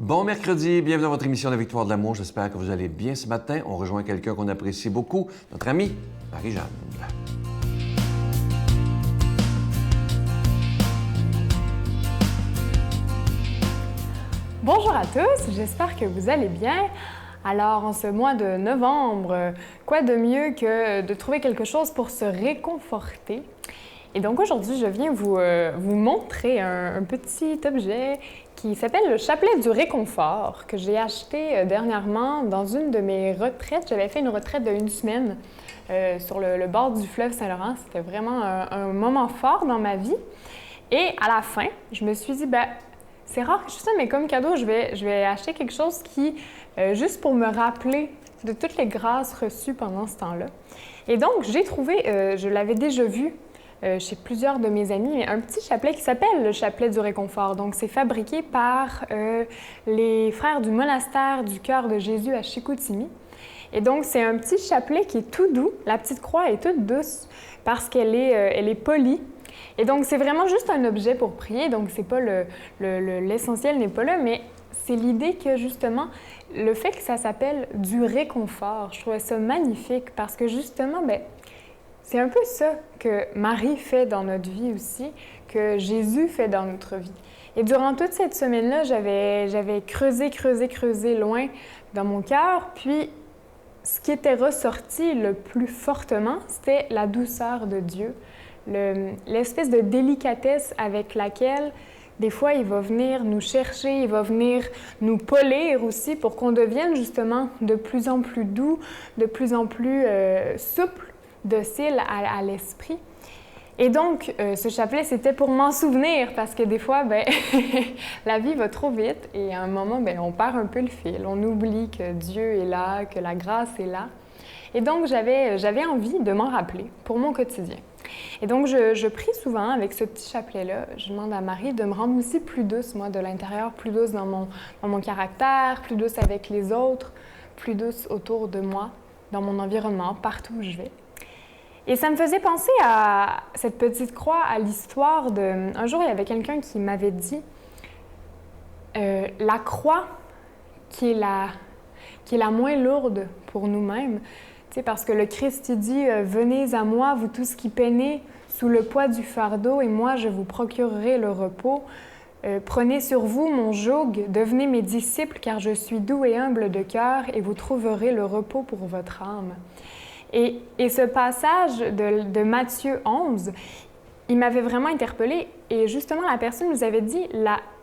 Bon mercredi, bienvenue dans votre émission La Victoire de l'amour. J'espère que vous allez bien ce matin. On rejoint quelqu'un qu'on apprécie beaucoup, notre amie Marie-Jeanne. Bonjour à tous, j'espère que vous allez bien. Alors, en ce mois de novembre, quoi de mieux que de trouver quelque chose pour se réconforter? Et donc aujourd'hui, je viens vous montrer un petit objet qui s'appelle le chapelet du réconfort que j'ai acheté dernièrement dans une de mes retraites. J'avais fait une retraite de 1 semaine sur le bord du fleuve Saint-Laurent. C'était vraiment un moment fort dans ma vie. Et à la fin, je me suis dit, c'est rare que je fasse ça, mais comme cadeau, je vais acheter quelque chose qui, juste pour me rappeler de toutes les grâces reçues pendant ce temps-là. Et donc, j'ai trouvé, je l'avais déjà vu chez plusieurs de mes amis, un petit chapelet qui s'appelle le chapelet du réconfort. Donc, c'est fabriqué par les frères du monastère du Cœur de Jésus à Chicoutimi. Et donc, c'est un petit chapelet qui est tout doux. La petite croix est toute douce parce qu'elle est polie. Et donc, c'est vraiment juste un objet pour prier. Donc, c'est pas l'essentiel n'est pas là, mais c'est l'idée que, justement, le fait que ça s'appelle du réconfort, je trouvais ça magnifique parce que, justement, c'est un peu ça que Marie fait dans notre vie aussi, que Jésus fait dans notre vie. Et durant toute cette semaine-là, j'avais creusé loin dans mon cœur, puis ce qui était ressorti le plus fortement, c'était la douceur de Dieu, l'espèce de délicatesse avec laquelle, des fois, il va venir nous chercher, il va venir nous polir aussi pour qu'on devienne justement de plus en plus doux, de plus en plus souple, docile à l'esprit. Et donc, ce chapelet, c'était pour m'en souvenir parce que des fois, la vie va trop vite et à un moment, on perd un peu le fil. On oublie que Dieu est là, que la grâce est là. Et donc, j'avais envie de m'en rappeler pour mon quotidien. Et donc, je prie souvent avec ce petit chapelet-là. Je demande à Marie de me rendre aussi plus douce, moi, de l'intérieur, plus douce dans mon caractère, plus douce avec les autres, plus douce autour de moi, dans mon environnement, partout où je vais. Et ça me faisait penser à cette petite croix, à l'histoire de... Un jour, il y avait quelqu'un qui m'avait dit la croix qui est la moins lourde pour nous-mêmes. Tu sais, parce que le Christ, il dit « Venez à moi, vous tous qui peinez sous le poids du fardeau, et moi, je vous procurerai le repos. Prenez sur vous mon joug, devenez mes disciples, car je suis doux et humble de cœur, et vous trouverez le repos pour votre âme. » Et ce passage de Matthieu 11, il m'avait vraiment interpellée. Et justement, la personne nous avait dit,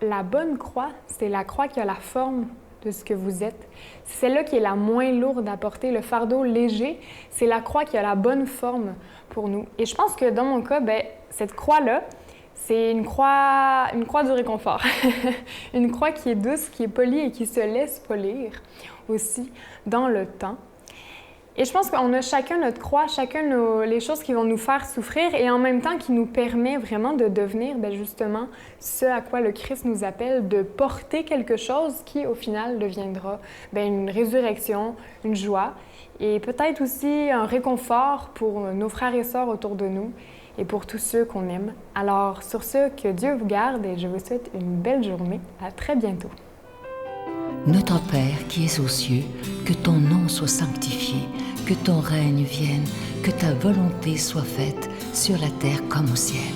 la bonne croix, c'est la croix qui a la forme de ce que vous êtes. C'est celle-là qui est la moins lourde à porter. Le fardeau léger, c'est la croix qui a la bonne forme pour nous. Et je pense que dans mon cas, cette croix-là, c'est une croix du réconfort. Une croix qui est douce, qui est polie et qui se laisse polir aussi dans le temps. Et je pense qu'on a chacun notre croix, chacun les choses qui vont nous faire souffrir et en même temps qui nous permet vraiment de devenir justement ce à quoi le Christ nous appelle, de porter quelque chose qui au final deviendra une résurrection, une joie et peut-être aussi un réconfort pour nos frères et sœurs autour de nous et pour tous ceux qu'on aime. Alors sur ce, que Dieu vous garde et je vous souhaite une belle journée. À très bientôt. Notre Père qui es aux cieux, que ton nom soit sanctifié, que ton règne vienne, que ta volonté soit faite sur la terre comme au ciel.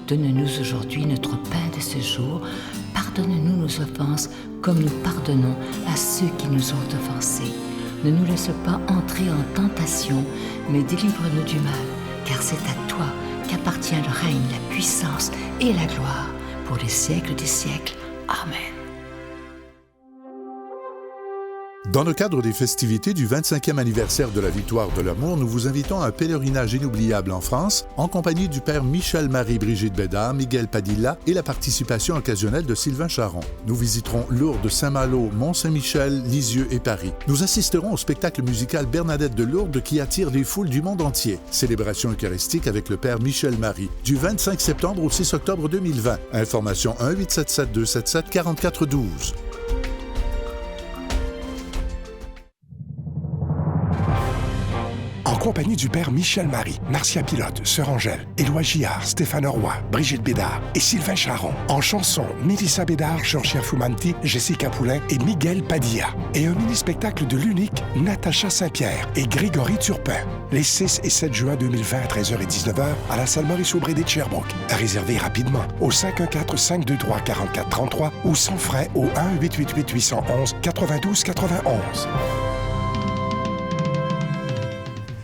Donne-nous aujourd'hui notre pain de ce jour. Pardonne-nous nos offenses comme nous pardonnons à ceux qui nous ont offensés. Ne nous laisse pas entrer en tentation, mais délivre-nous du mal, car c'est à toi qu'appartient le règne, la puissance et la gloire pour les siècles des siècles. Amen. Dans le cadre des festivités du 25e anniversaire de la Victoire de l'amour, nous vous invitons à un pèlerinage inoubliable en France, en compagnie du père Michel-Marie-Brigitte Bédard, Miguel Padilla et la participation occasionnelle de Sylvain Charon. Nous visiterons Lourdes, Saint-Malo, Mont-Saint-Michel, Lisieux et Paris. Nous assisterons au spectacle musical Bernadette de Lourdes qui attire des foules du monde entier. Célébration eucharistique avec le père Michel-Marie, du 25 septembre au 6 octobre 2020. Information 1-877-277-4412. compagnie du père Michel Marie, Marcia Pilote, Sœur Angèle, Éloi Gillard, Stéphane Roy, Brigitte Bédard et Sylvain Charon. En chanson, Mélissa Bédard, Georgia Fumanti, Jessica Poulain et Miguel Padilla. Et un mini-spectacle de l'unique Natacha Saint-Pierre et Grégory Turpin. Les 6 et 7 juin 2020 à 13h et 19h à la salle Maurice-Aubry de Sherbrooke. À réserver rapidement au 514-523-4433 ou sans frais au 1-888-811-92-91.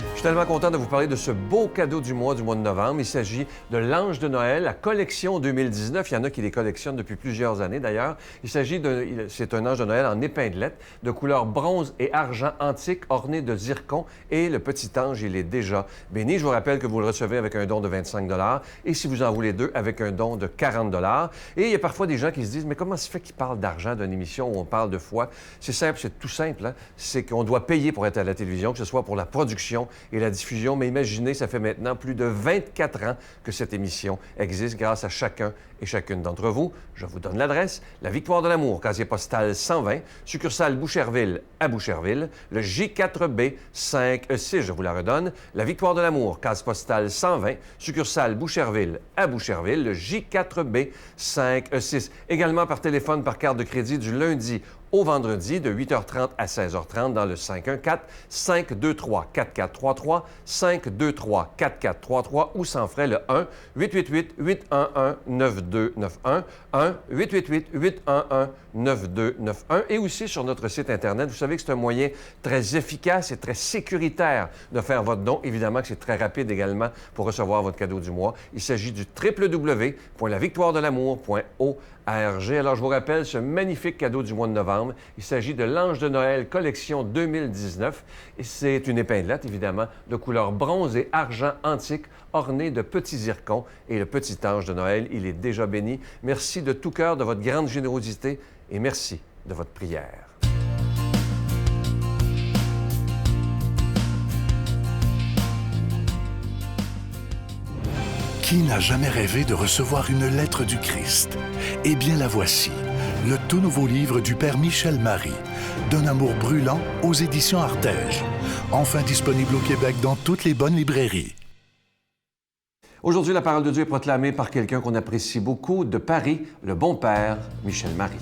Je suis tellement content de vous parler de ce beau cadeau du mois de novembre. Il s'agit de l'Ange de Noël, la collection 2019. Il y en a qui les collectionnent depuis plusieurs années d'ailleurs. C'est un Ange de Noël en épinglette de couleur bronze et argent antique orné de zircon. Et le petit ange, il est déjà béni. Je vous rappelle que vous le recevez avec un don de 25 $ et si vous en voulez deux, avec un don de 40 $. Et il y a parfois des gens qui se disent, mais comment se fait qu'ils parlent d'argent d'une émission où on parle de foi? C'est simple, c'est tout simple. Hein? C'est qu'on doit payer pour être à la télévision, que ce soit pour la production et la diffusion. Mais imaginez, ça fait maintenant plus de 24 ans que cette émission existe grâce à chacun et chacune d'entre vous. Je vous donne l'adresse. La Victoire de l'amour, casier postal 120, succursale Boucherville à Boucherville, le J4B 5E6, je vous la redonne. La Victoire de l'amour, case postale 120, succursale Boucherville à Boucherville, le J4B 5E6. Également par téléphone, par carte de crédit du lundi au vendredi de 8h30 à 16h30 dans le 514-523-4433, 523-4433 ou sans frais le 1-888-811-9291, 1-888-811-9291 et aussi sur notre site Internet. Vous savez que c'est un moyen très efficace et très sécuritaire de faire votre don. Évidemment que c'est très rapide également pour recevoir votre cadeau du mois. Il s'agit du www.lavictoiredelamour.org. Alors, je vous rappelle ce magnifique cadeau du mois de novembre. Il s'agit de l'Ange de Noël collection 2019. Et c'est une épinglette, évidemment, de couleur bronze et argent antique, ornée de petits zircons. Et le petit Ange de Noël, il est déjà béni. Merci de tout cœur de votre grande générosité et merci de votre prière. Qui n'a jamais rêvé de recevoir une lettre du Christ? Eh bien, la voici, le tout nouveau livre du Père Michel Marie, D'un amour brûlant aux éditions Artege. Enfin disponible au Québec dans toutes les bonnes librairies. Aujourd'hui, la parole de Dieu est proclamée par quelqu'un qu'on apprécie beaucoup, de Paris, le bon Père Michel Marie.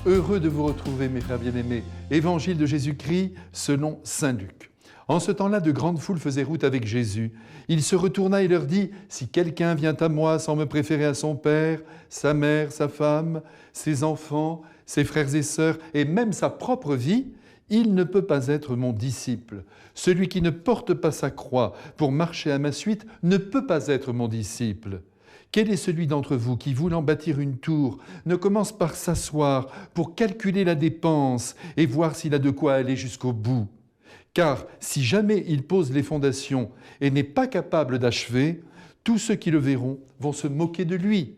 Heureux de vous retrouver, mes frères bien-aimés. Évangile de Jésus-Christ selon saint Luc. En ce temps-là, de grandes foules faisaient route avec Jésus. Il se retourna et leur dit, « Si quelqu'un vient à moi sans me préférer à son père, sa mère, sa femme, ses enfants, ses frères et sœurs, et même sa propre vie, il ne peut pas être mon disciple. Celui qui ne porte pas sa croix pour marcher à ma suite ne peut pas être mon disciple. » Quel est celui d'entre vous qui, voulant bâtir une tour, ne commence par s'asseoir pour calculer la dépense et voir s'il a de quoi aller jusqu'au bout? Car si jamais il pose les fondations et n'est pas capable d'achever, tous ceux qui le verront vont se moquer de lui.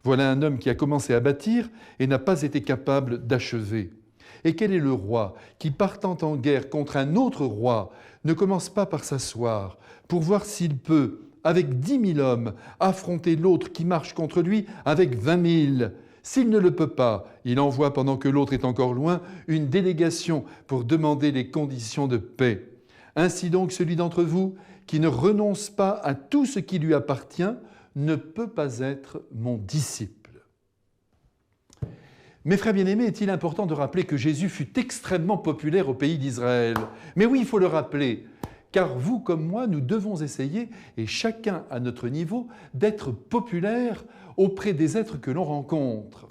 Voilà un homme qui a commencé à bâtir et n'a pas été capable d'achever. Et quel est le roi qui, partant en guerre contre un autre roi, ne commence pas par s'asseoir pour voir s'il peut, avec 10 000 hommes, affronter l'autre qui marche contre lui avec 20 000. S'il ne le peut pas, il envoie, pendant que l'autre est encore loin, une délégation pour demander les conditions de paix. Ainsi donc, celui d'entre vous qui ne renonce pas à tout ce qui lui appartient ne peut pas être mon disciple. Mes frères bien-aimés, est-il important de rappeler que Jésus fut extrêmement populaire au pays d'Israël? Mais oui, il faut le rappeler. Car vous comme moi, nous devons essayer, et chacun à notre niveau, d'être populaire auprès des êtres que l'on rencontre.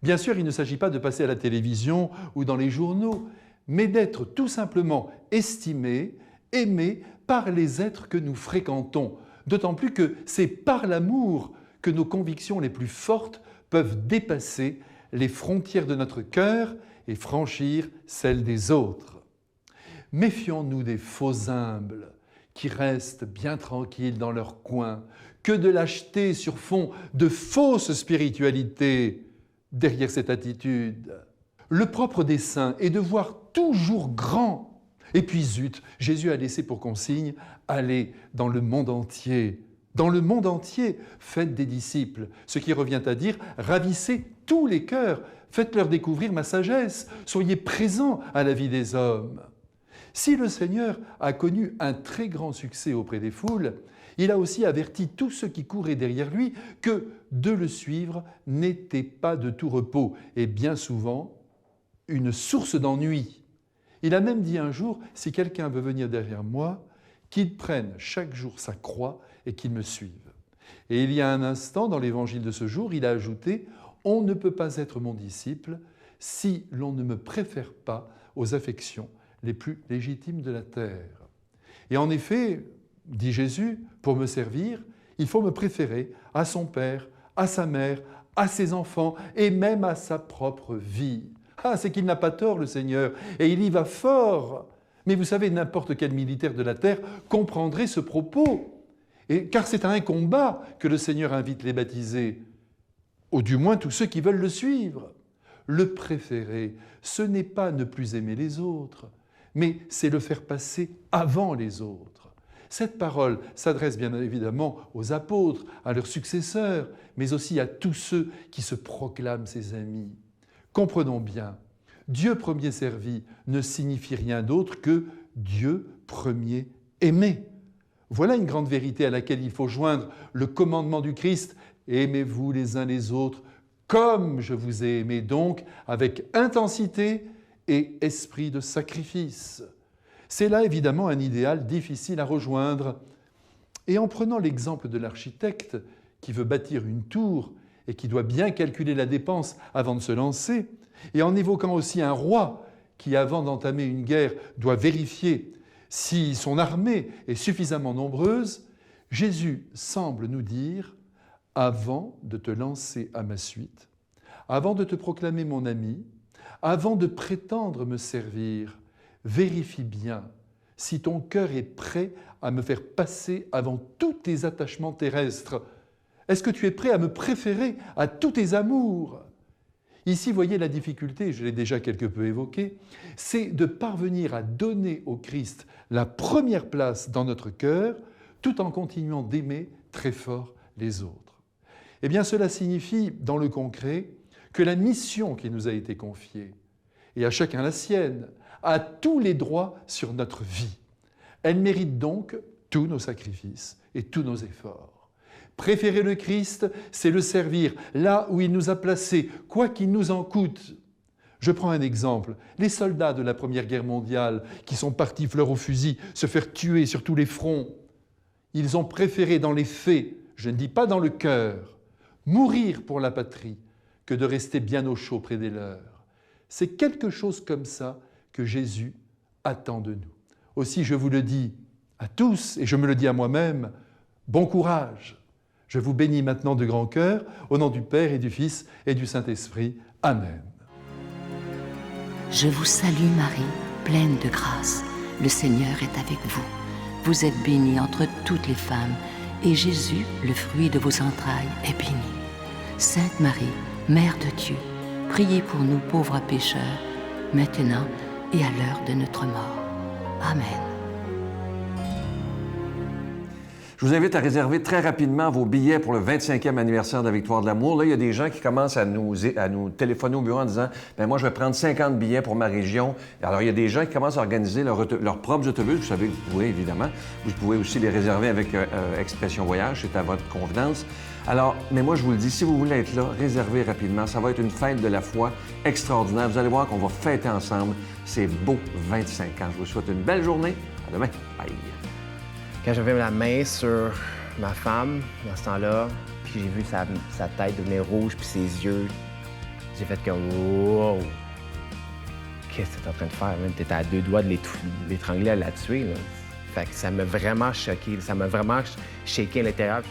Bien sûr, il ne s'agit pas de passer à la télévision ou dans les journaux, mais d'être tout simplement estimé, aimé par les êtres que nous fréquentons. D'autant plus que c'est par l'amour que nos convictions les plus fortes peuvent dépasser les frontières de notre cœur et franchir celles des autres. Méfions-nous des faux humbles qui restent bien tranquilles dans leur coin. Que de lâcheté sur fond de fausse spiritualité derrière cette attitude. Le propre des saints est de voir toujours grand. Et puis zut, Jésus a laissé pour consigne « Allez dans le monde entier ». Dans le monde entier, faites des disciples, ce qui revient à dire « ravissez tous les cœurs ». Faites-leur découvrir ma sagesse. Soyez présents à la vie des hommes. Si le Seigneur a connu un très grand succès auprès des foules, il a aussi averti tous ceux qui couraient derrière lui que de le suivre n'était pas de tout repos et bien souvent une source d'ennui. Il a même dit un jour, si quelqu'un veut venir derrière moi, qu'il prenne chaque jour sa croix et qu'il me suive. Et il y a un instant, dans l'évangile de ce jour, il a ajouté « On ne peut pas être mon disciple si l'on ne me préfère pas aux affections les plus légitimes de la terre. » Et en effet, dit Jésus, pour me servir, il faut me préférer à son père, à sa mère, à ses enfants et même à sa propre vie. Ah, c'est qu'il n'a pas tort, le Seigneur, et il y va fort. Mais vous savez, n'importe quel militaire de la terre comprendrait ce propos. Car c'est à un combat que le Seigneur invite les baptisés, ou du moins tous ceux qui veulent le suivre. Le préférer, ce n'est pas ne plus aimer les autres, mais c'est le faire passer avant les autres. Cette parole s'adresse bien évidemment aux apôtres, à leurs successeurs, mais aussi à tous ceux qui se proclament ses amis. Comprenons bien, Dieu premier servi ne signifie rien d'autre que Dieu premier aimé. Voilà une grande vérité à laquelle il faut joindre le commandement du Christ. Aimez-vous les uns les autres comme je vous ai aimé, donc avec intensité et esprit de sacrifice. C'est là évidemment un idéal difficile à rejoindre. Et en prenant l'exemple de l'architecte qui veut bâtir une tour et qui doit bien calculer la dépense avant de se lancer, et en évoquant aussi un roi qui, avant d'entamer une guerre, doit vérifier si son armée est suffisamment nombreuse, Jésus semble nous dire « Avant de te lancer à ma suite, avant de te proclamer mon ami, avant de prétendre me servir, vérifie bien si ton cœur est prêt à me faire passer avant tous tes attachements terrestres. Est-ce que tu es prêt à me préférer à tous tes amours ?» Ici, voyez la difficulté, je l'ai déjà quelque peu évoqué, c'est de parvenir à donner au Christ la première place dans notre cœur, tout en continuant d'aimer très fort les autres. Eh bien, cela signifie, dans le concret, que la mission qui nous a été confiée, et à chacun la sienne, a tous les droits sur notre vie. Elle mérite donc tous nos sacrifices et tous nos efforts. Préférer le Christ, c'est le servir là où il nous a placés, quoi qu'il nous en coûte. Je prends un exemple. Les soldats de la Première Guerre mondiale qui sont partis fleur au fusil se faire tuer sur tous les fronts, ils ont préféré dans les faits, je ne dis pas dans le cœur, mourir pour la patrie que de rester bien au chaud près des leurs. C'est quelque chose comme ça que Jésus attend de nous. Aussi, je vous le dis à tous, et je me le dis à moi-même, bon courage. Je vous bénis maintenant de grand cœur, au nom du Père et du Fils et du Saint-Esprit. Amen. Je vous salue Marie, pleine de grâce. Le Seigneur est avec vous. Vous êtes bénie entre toutes les femmes, et Jésus, le fruit de vos entrailles, est béni. Sainte Marie, Mère de Dieu, priez pour nous pauvres pécheurs, maintenant et à l'heure de notre mort. Amen. Je vous invite à réserver très rapidement vos billets pour le 25e anniversaire de la Victoire de l'amour. Là, il y a des gens qui commencent à nous téléphoner au bureau en disant « Bien, moi, je vais prendre 50 billets pour ma région. » Alors, il y a des gens qui commencent à organiser leurs propres autobus. Vous savez que vous pouvez, évidemment. Vous pouvez aussi les réserver avec Expression Voyage. C'est à votre convenance. Alors, mais moi, je vous le dis, si vous voulez être là, réservez rapidement. Ça va être une fête de la foi extraordinaire. Vous allez voir qu'on va fêter ensemble ces beaux 25 ans. Je vous souhaite une belle journée. À demain. Bye. Quand j'avais la main sur ma femme, dans ce temps-là, puis j'ai vu sa tête devenir rouge puis ses yeux, j'ai fait comme « Wow! Qu'est-ce que t'es en train de faire? T'étais à deux doigts de l'étrangler, à la tuer. » Fait que ça m'a vraiment choqué, ça m'a vraiment shaké à l'intérieur.